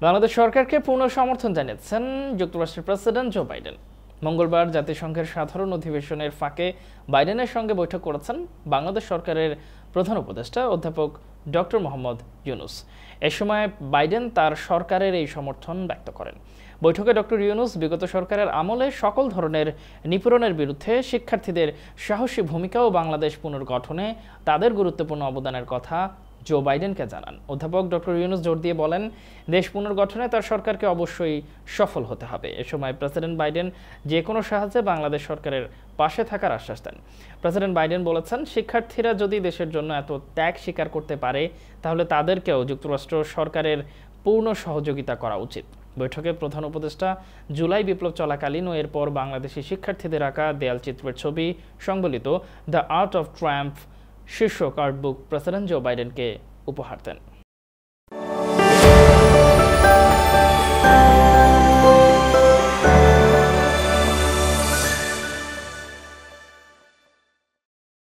বাংলাদেশ সরকারকে পূর্ণ সমর্থন জানিয়েছেন যুক্তরাষ্ট্রের প্রেসিডেন্ট জো বাইডেন। মঙ্গলবার জাতিসংঘের সাধারণ অধিবেশনের ফাঁকে বাইডেনের সঙ্গে বৈঠক করেছেন বাংলাদেশ সরকারের প্রধান উপদেষ্টা অধ্যাপক ডক্টর মোহাম্মদ ইউনূস। এ সময় বাইডেন তার সরকারের এই সমর্থন ব্যক্ত করেন। বৈঠকে ডক্টর ইউনূস বিগত সরকারের আমলে সকল ধরনের নিপীড়নের বিরুদ্ধে শিক্ষার্থীদের সাহসী ভূমিকা ও বাংলাদেশ পুনর্গঠনে তাদের গুরুত্বপূর্ণ অবদানের কথা জো বাইডেনকে জানান। অধ্যাপক ডক্টর ইউনূস জোর দিয়ে বলেন, দেশ পুনর্গঠনে তার সরকারকে অবশ্যই সফল হতে হবে। এ সময় প্রেসিডেন্ট বাইডেন যে কোনো সাহায্যে বাংলাদেশ সরকারের পাশে থাকার আশ্বাস দেন। প্রেসিডেন্ট বাইডেন বলেছেন, শিক্ষার্থীরা যদি দেশের জন্য এত ত্যাগ স্বীকার করতে পারে তাহলে তাদেরকেও যুক্তরাষ্ট্র সরকারের পূর্ণ সহযোগিতা করা উচিত। বৈঠকে প্রধান উপদেষ্টা জুলাই বিপ্লব চলাকালীন ও এরপর বাংলাদেশি শিক্ষার্থীদের আঁকা দেয়ালচিত্রের ছবি সংবলিত দ্য আর্ট অফ ট্রায়াম্ফ শীর্ষক আর্টবুক প্রেসিডেন্ট জো বাইডেনকে উপহার দেন।